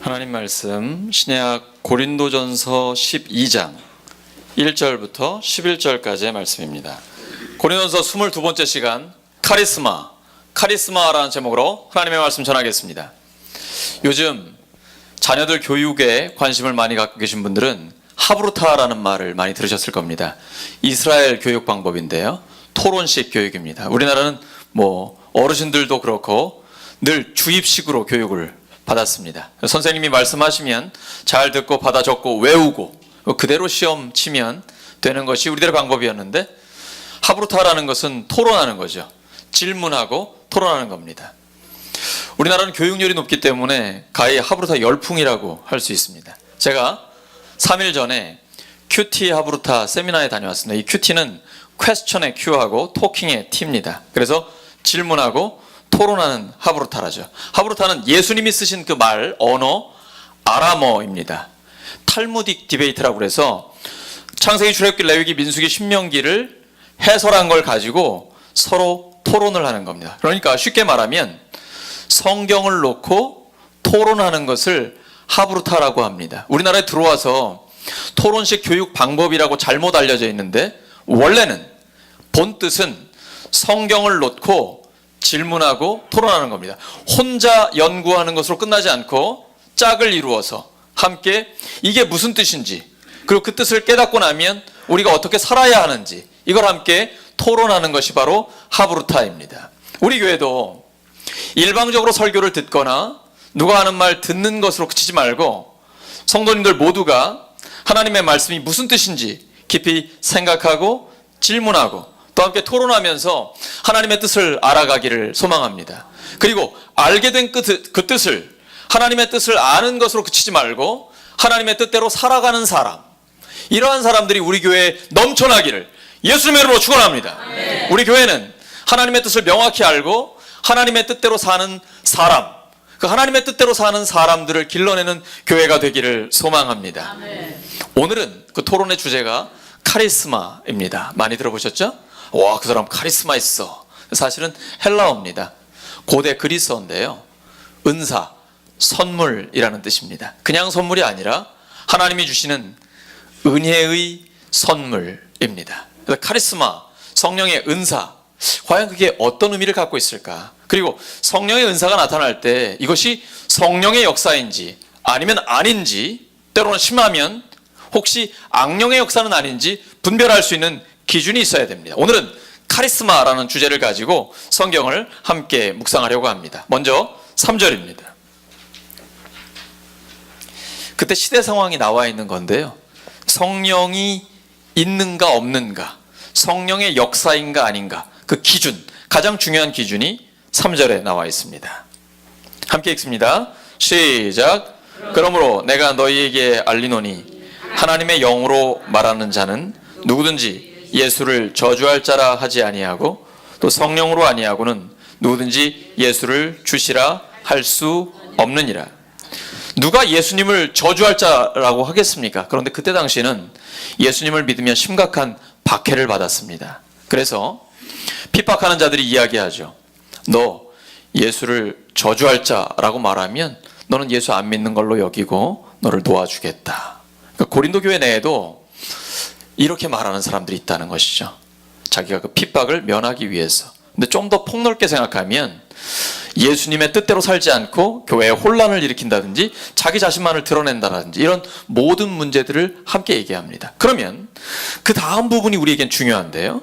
하나님 말씀 신약 고린도전서 12장 1절부터 11절까지의 말씀입니다. 고린도전서 22번째 시간 카리스마라는 제목으로 하나님의 말씀 전하겠습니다. 요즘 자녀들 교육에 관심을 많이 갖고 계신 분들은 하브루타라는 말을 많이 들으셨을 겁니다. 이스라엘 교육 방법인데요, 토론식 교육입니다. 우리나라는 어르신들도 그렇고 늘 주입식으로 교육을 받았습니다. 선생님이 말씀하시면 잘 듣고 받아 적고 외우고 그대로 시험 치면 되는 것이 우리들의 방법이었는데, 하브루타라는 것은 토론하는 거죠. 질문하고 토론하는 겁니다. 우리나라는 교육열이 높기 때문에 가히 하브루타 열풍이라고 할 수 있습니다. 제가 3일 전에 큐티 하브루타 세미나에 다녀왔습니다. 이 큐티는 퀘스천의 Q하고 토킹의 T입니다. 그래서 질문하고 토론하는 하브루타라죠. 하브루타는 예수님이 쓰신 그 언어 아람어입니다. 탈무딕 디베이트라고 해서 창세기, 출애굽기, 레위기, 민수기, 신명기를 해설한 걸 가지고 서로 토론을 하는 겁니다. 그러니까 쉽게 말하면 성경을 놓고 토론하는 것을 하브루타라고 합니다. 우리나라에 들어와서 토론식 교육 방법이라고 잘못 알려져 있는데, 원래는 본 뜻은 성경을 놓고 질문하고 토론하는 겁니다. 혼자 연구하는 것으로 끝나지 않고 짝을 이루어서 함께 이게 무슨 뜻인지, 그리고 그 뜻을 깨닫고 나면 우리가 어떻게 살아야 하는지, 이걸 함께 토론하는 것이 바로 하브루타입니다. 우리 교회도 일방적으로 설교를 듣거나 누가 하는 말 듣는 것으로 그치지 말고 성도님들 모두가 하나님의 말씀이 무슨 뜻인지 깊이 생각하고 질문하고 또 함께 토론하면서 하나님의 뜻을 알아가기를 소망합니다. 그리고 알게 된 그 뜻을, 하나님의 뜻을 아는 것으로 그치지 말고 하나님의 뜻대로 살아가는 사람, 이러한 사람들이 우리 교회에 넘쳐나기를 예수님의 이름으로 축원합니다. 우리 교회는 하나님의 뜻을 명확히 알고 하나님의 뜻대로 사는 사람, 그 하나님의 뜻대로 사는 사람들을 길러내는 교회가 되기를 소망합니다. 오늘은 그 토론의 주제가 카리스마입니다. 많이 들어보셨죠? 와, 그 사람 카리스마 있어. 사실은 헬라어입니다. 고대 그리스어인데요, 은사, 선물이라는 뜻입니다. 그냥 선물이 아니라 하나님이 주시는 은혜의 선물입니다. 그래서 카리스마, 성령의 은사, 과연 그게 어떤 의미를 갖고 있을까? 그리고 성령의 은사가 나타날 때 이것이 성령의 역사인지 아니면 아닌지, 때로는 심하면 혹시 악령의 역사는 아닌지 분별할 수 있는 기준이 있어야 됩니다. 오늘은 카리스마라는 주제를 가지고 성경을 함께 묵상하려고 합니다. 먼저 3절입니다. 그때 시대 상황이 나와 있는 건데요, 성령이 있는가 없는가, 성령의 역사인가 아닌가, 그 기준, 가장 중요한 기준이 3절에 나와 있습니다. 함께 읽습니다. 시작. 그러므로 내가 너희에게 알리노니 하나님의 영으로 말하는 자는 누구든지 예수를 저주할 자라 하지 아니하고 또 성령으로 아니하고는 누구든지 예수를 주시라 할 수 없느니라. 누가 예수님을 저주할 자라고 하겠습니까? 그런데 그때 당시에는 예수님을 믿으면 심각한 박해를 받았습니다. 그래서 핍박하는 자들이 이야기하죠. 너 예수를 저주할 자라고 말하면 너는 예수 안 믿는 걸로 여기고 너를 놓아주겠다. 그러니까 고린도 교회 내에도 이렇게 말하는 사람들이 있다는 것이죠. 자기가 그 핍박을 면하기 위해서. 근데 좀 더 폭넓게 생각하면 예수님의 뜻대로 살지 않고 교회에 혼란을 일으킨다든지 자기 자신만을 드러낸다든지 이런 모든 문제들을 함께 얘기합니다. 그러면 그 다음 부분이 우리에겐 중요한데요,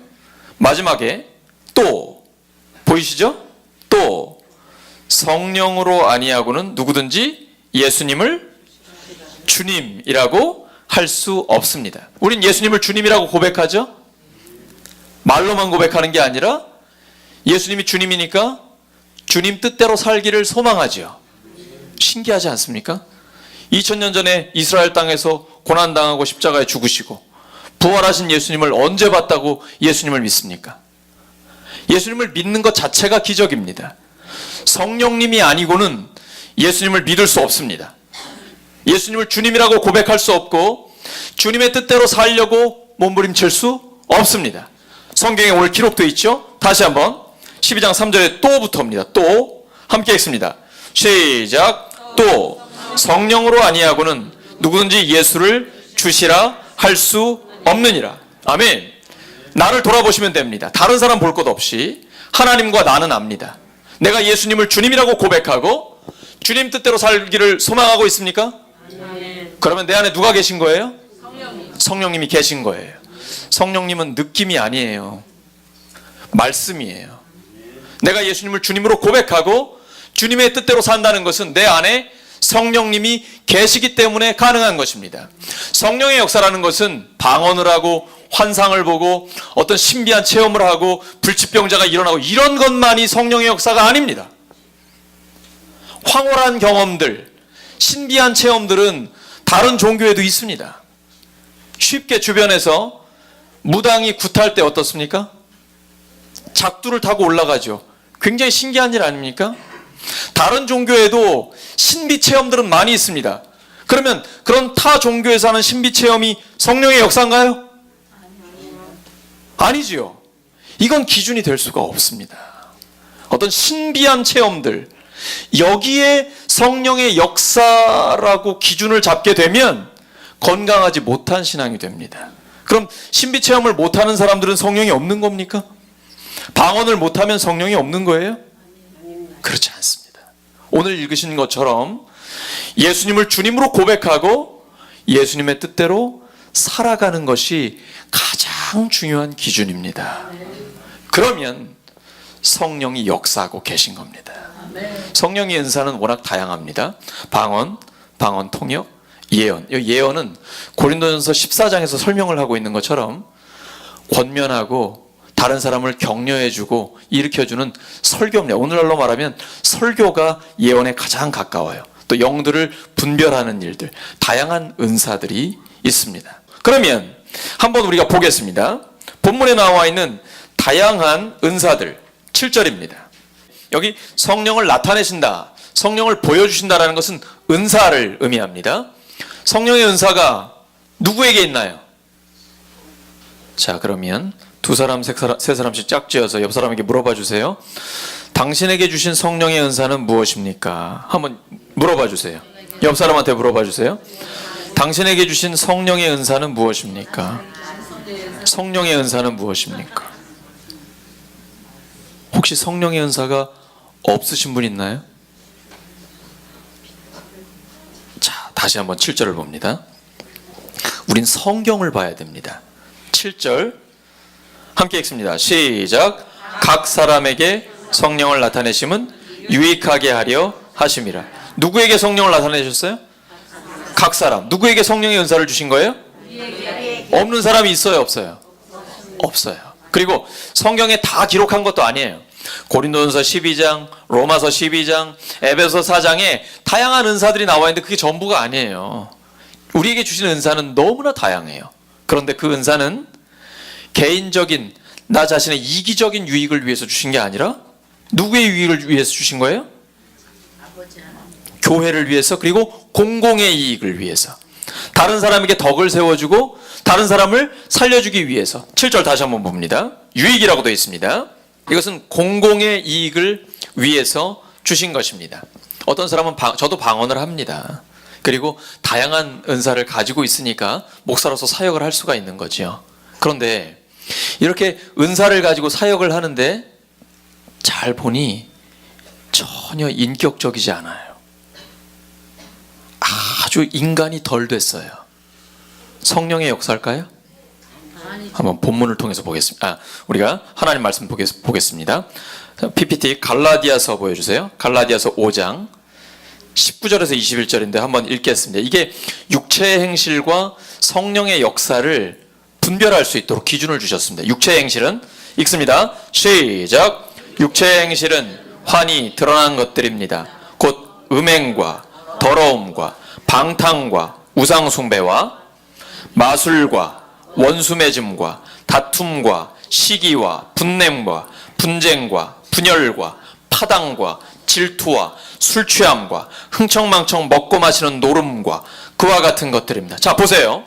마지막에 또 보이시죠? 또 성령으로 아니하고는 누구든지 예수님을 주님이라고 할 수 없습니다. 우린 예수님을 주님이라고 고백하죠? 말로만 고백하는 게 아니라 예수님이 주님이니까 주님 뜻대로 살기를 소망하죠. 신기하지 않습니까? 2000년 전에 이스라엘 땅에서 고난당하고 십자가에 죽으시고 부활하신 예수님을 언제 봤다고 예수님을 믿습니까? 예수님을 믿는 것 자체가 기적입니다. 성령님이 아니고는 예수님을 믿을 수 없습니다. 예수님을 주님이라고 고백할 수 없고 주님의 뜻대로 살려고 몸부림칠 수 없습니다. 성경에 오늘 기록되어 있죠? 다시 한번 12장 3절에 또부터입니다. 또 함께 읽습니다. 시작. 또 성령으로 아니하고는 누구든지 예수를 주시라 할 수 없느니라. 아멘. 나를 돌아보시면 됩니다. 다른 사람 볼 것 없이 하나님과 나는 압니다. 내가 예수님을 주님이라고 고백하고 주님 뜻대로 살기를 소망하고 있습니까? 그러면 내 안에 누가 계신 거예요? 성령님이 계신 거예요. 성령님은 느낌이 아니에요. 말씀이에요. 내가 예수님을 주님으로 고백하고 주님의 뜻대로 산다는 것은 내 안에 성령님이 계시기 때문에 가능한 것입니다. 성령의 역사라는 것은 방언을 하고 환상을 보고 어떤 신비한 체험을 하고 불치병자가 일어나고 이런 것만이 성령의 역사가 아닙니다. 황홀한 경험들, 신비한 체험들은 다른 종교에도 있습니다. 쉽게 주변에서 무당이 굿할 때 어떻습니까? 작두를 타고 올라가죠. 굉장히 신기한 일 아닙니까? 다른 종교에도 신비 체험들은 많이 있습니다. 그러면 그런 타 종교에서 하는 신비 체험이 성령의 역사인가요? 아니지요. 이건 기준이 될 수가 없습니다. 어떤 신비한 체험들, 여기에 성령의 역사라고 기준을 잡게 되면 건강하지 못한 신앙이 됩니다. 그럼 신비 체험을 못하는 사람들은 성령이 없는 겁니까? 방언을 못하면 성령이 없는 거예요? 그렇지 않습니다. 오늘 읽으신 것처럼 예수님을 주님으로 고백하고 예수님의 뜻대로 살아가는 것이 가장 중요한 기준입니다. 그러면 성령이 역사하고 계신 겁니다. 성령의 은사는 워낙 다양합니다. 방언 통역, 예언. 예언은 고린도전서 14장에서 설명을 하고 있는 것처럼 권면하고 다른 사람을 격려해주고 일으켜주는 설교입니다. 오늘날로 말하면 설교가 예언에 가장 가까워요. 또 영들을 분별하는 일들, 다양한 은사들이 있습니다. 그러면 한번 우리가 보겠습니다. 본문에 나와 있는 다양한 은사들 7절입니다. 여기 성령을 나타내신다, 성령을 보여주신다라는 것은 은사를 의미합니다. 성령의 은사가 누구에게 있나요? 자, 그러면 두 사람, 세 사람씩 짝지어서 옆 사람에게 물어봐 주세요. 당신에게 주신 성령의 은사는 무엇입니까? 한번 물어봐 주세요. 옆 사람한테 물어봐 주세요. 당신에게 주신 성령의 은사는 무엇입니까? 성령의 은사는 무엇입니까? 혹시 성령의 은사가 없으신 분 있나요? 자, 다시 한번 7절을 봅니다. 우린 성경을 봐야 됩니다. 7절 함께 읽습니다. 시작. 각 사람에게 성령을 나타내심은 유익하게 하려 하심이라. 누구에게 성령을 나타내셨어요? 각 사람. 누구에게 성령의 은사를 주신 거예요? 없는 사람이 있어요, 없어요? 없어요. 그리고 성경에 다 기록한 것도 아니에요. 고린도전서 12장, 로마서 12장, 에베소 4장에 다양한 은사들이 나와 있는데 그게 전부가 아니에요. 우리에게 주신 은사는 너무나 다양해요. 그런데 그 은사는 개인적인 나 자신의 이기적인 유익을 위해서 주신 게 아니라 누구의 유익을 위해서 주신 거예요? 교회를 위해서, 그리고 공공의 이익을 위해서, 다른 사람에게 덕을 세워주고 다른 사람을 살려주기 위해서. 7절 다시 한번 봅니다. 유익이라고 되어 있습니다. 이것은 공공의 이익을 위해서 주신 것입니다. 어떤 사람은 저도 방언을 합니다. 그리고 다양한 은사를 가지고 있으니까 목사로서 사역을 할 수가 있는 거죠. 그런데 이렇게 은사를 가지고 사역을 하는데 잘 보니 전혀 인격적이지 않아요. 아주 인간이 덜 됐어요. 성령의 역사일까요? 한번 본문을 통해서 보겠습니다. 우리가 하나님 말씀 보겠습니다. PPT 갈라디아서 보여주세요. 갈라디아서 5장 19절에서 21절인데 한번 읽겠습니다. 이게 육체의 행실과 성령의 역사를 분별할 수 있도록 기준을 주셨습니다. 육체의 행실은 읽습니다. 시작. 육체의 행실은 환히 드러난 것들입니다. 곧 음행과 더러움과 방탕과 우상숭배와 마술과 원수매짐과 다툼과 시기와 분냄과 분쟁과 분열과 파당과 질투와 술취함과 흥청망청 먹고 마시는 노름과 그와 같은 것들입니다. 자, 보세요.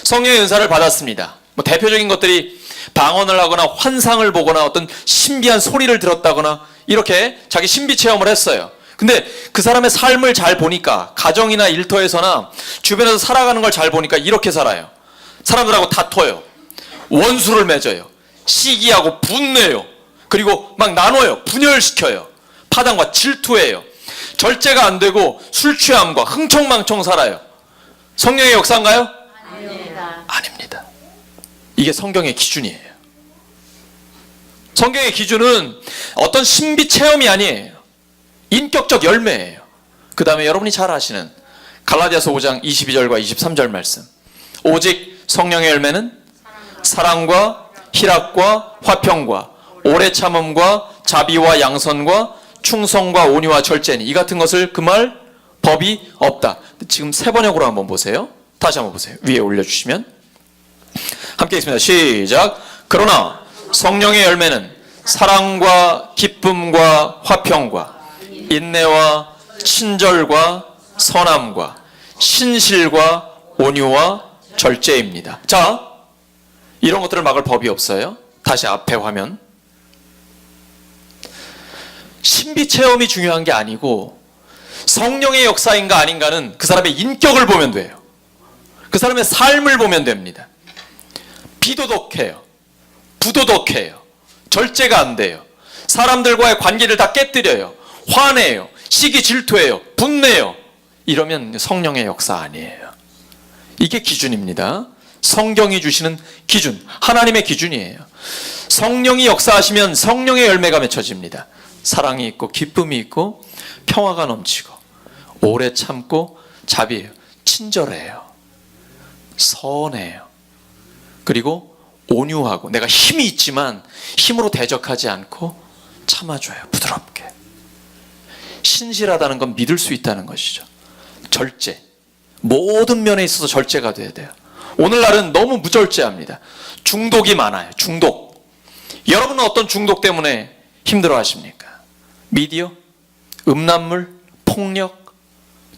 성령의 은사를 받았습니다. 대표적인 것들이 방언을 하거나 환상을 보거나 어떤 신비한 소리를 들었다거나 이렇게 자기 신비 체험을 했어요. 근데 그 사람의 삶을 잘 보니까 가정이나 일터에서나 주변에서 살아가는 걸 잘 보니까 이렇게 살아요. 사람들하고 다퉈요. 원수를 맺어요. 시기하고 분내요. 그리고 막 나눠요. 분열시켜요. 파당과 질투해요. 절제가 안 되고 술 취함과 흥청망청 살아요. 성령의 역사인가요? 아닙니다. 아닙니다. 이게 성경의 기준이에요. 성경의 기준은 어떤 신비 체험이 아니에요. 인격적 열매예요. 그 다음에 여러분이 잘 아시는 갈라디아서 5장 22절과 23절 말씀. 오직 성령의 열매는 사랑과 희락과 화평과 오래 참음과 자비와 양선과 충성과 온유와 절제니 이 같은 것을 금할 법이 없다. 지금 세 번역으로 한번 보세요. 다시 한번 보세요. 위에 올려주시면 함께 있습니다. 시작. 그러나 성령의 열매는 사랑과 기쁨과 화평과 인내와 친절과 선함과 신실과 온유와 절제입니다. 자, 이런 것들을 막을 법이 없어요. 다시 앞에 화면. 신비 체험이 중요한 게 아니고 성령의 역사인가 아닌가는 그 사람의 인격을 보면 돼요. 그 사람의 삶을 보면 됩니다. 비도덕해요. 부도덕해요. 절제가 안 돼요. 사람들과의 관계를 다 깨뜨려요. 화내요. 시기 질투해요. 분내요. 이러면 성령의 역사 아니에요. 이게 기준입니다. 성경이 주시는 기준, 하나님의 기준이에요. 성령이 역사하시면 성령의 열매가 맺혀집니다. 사랑이 있고 기쁨이 있고 평화가 넘치고 오래 참고 자비해요. 친절해요. 선해요. 그리고 온유하고 내가 힘이 있지만 힘으로 대적하지 않고 참아줘요. 부드럽게. 신실하다는 건 믿을 수 있다는 것이죠. 절제. 모든 면에 있어서 절제가 돼야 돼요. 오늘날은 너무 무절제합니다. 중독이 많아요. 중독. 여러분은 어떤 중독 때문에 힘들어 하십니까? 미디어? 음란물? 폭력?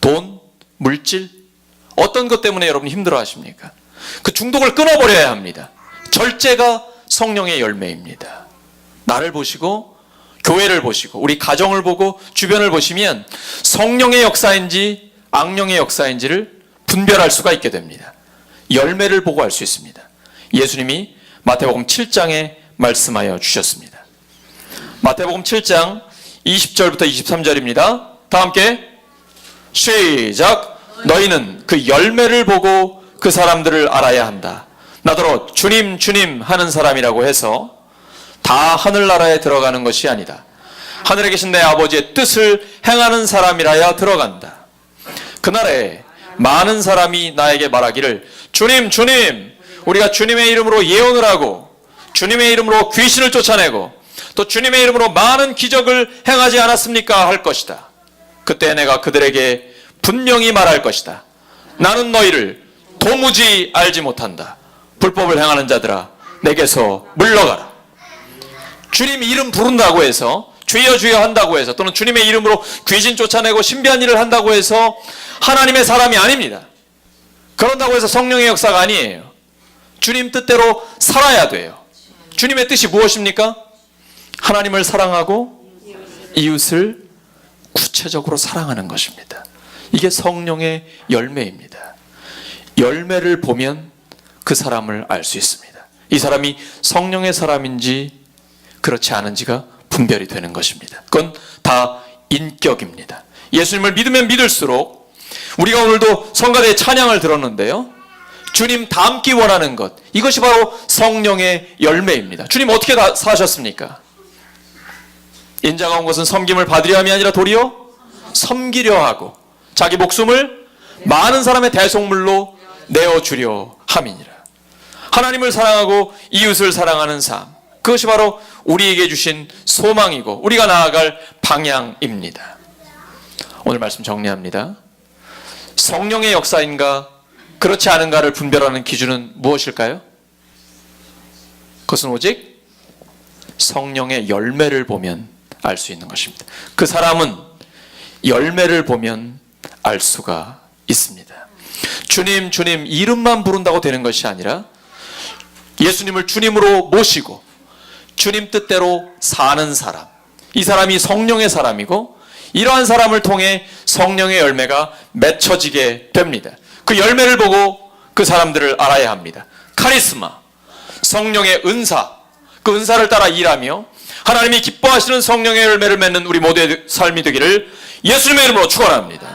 돈? 물질? 어떤 것 때문에 여러분이 힘들어 하십니까? 그 중독을 끊어버려야 합니다. 절제가 성령의 열매입니다. 나를 보시고 교회를 보시고 우리 가정을 보고 주변을 보시면 성령의 역사인지 악령의 역사인지를 분별할 수가 있게 됩니다. 열매를 보고 알 수 있습니다. 예수님이 마태복음 7장에 말씀하여 주셨습니다. 마태복음 7장 20절부터 23절입니다. 다 함께 시작. 너희는 그 열매를 보고 그 사람들을 알아야 한다. 나더러 주님 주님 하는 사람이라고 해서 다 하늘나라에 들어가는 것이 아니다. 하늘에 계신 내 아버지의 뜻을 행하는 사람이라야 들어간다. 그날에 많은 사람이 나에게 말하기를 주님 주님 우리가 주님의 이름으로 예언을 하고 주님의 이름으로 귀신을 쫓아내고 또 주님의 이름으로 많은 기적을 행하지 않았습니까? 할 것이다. 그때 내가 그들에게 분명히 말할 것이다. 나는 너희를 도무지 알지 못한다. 불법을 행하는 자들아 내게서 물러가라. 주님 이름 부른다고 해서 주여 주여 한다고 해서 또는 주님의 이름으로 귀신 쫓아내고 신비한 일을 한다고 해서 하나님의 사람이 아닙니다. 그런다고 해서 성령의 역사가 아니에요. 주님 뜻대로 살아야 돼요. 주님의 뜻이 무엇입니까? 하나님을 사랑하고 이웃을 구체적으로 사랑하는 것입니다. 이게 성령의 열매입니다. 열매를 보면 그 사람을 알 수 있습니다. 이 사람이 성령의 사람인지 그렇지 않은지가 분별이 되는 것입니다. 그건 다 인격입니다. 예수님을 믿으면 믿을수록 우리가 오늘도 성가대의 찬양을 들었는데요. 주님 닮기 원하는 것, 이것이 바로 성령의 열매입니다. 주님 어떻게 사셨습니까? 인자가 온 것은 섬김을 받으려 함이 아니라 도리어 섬기려 하고 자기 목숨을 많은 사람의 대속물로 내어주려 함이니라. 하나님을 사랑하고 이웃을 사랑하는 삶, 그것이 바로 우리에게 주신 소망이고 우리가 나아갈 방향입니다. 오늘 말씀 정리합니다. 성령의 역사인가 그렇지 않은가를 분별하는 기준은 무엇일까요? 그것은 오직 성령의 열매를 보면 알 수 있는 것입니다. 그 사람은 열매를 보면 알 수가 있습니다. 주님 주님 이름만 부른다고 되는 것이 아니라 예수님을 주님으로 모시고 주님 뜻대로 사는 사람, 이 사람이 성령의 사람이고 이러한 사람을 통해 성령의 열매가 맺혀지게 됩니다. 그 열매를 보고 그 사람들을 알아야 합니다. 카리스마, 성령의 은사, 그 은사를 따라 일하며 하나님이 기뻐하시는 성령의 열매를 맺는 우리 모두의 삶이 되기를 예수님의 이름으로 축원합니다.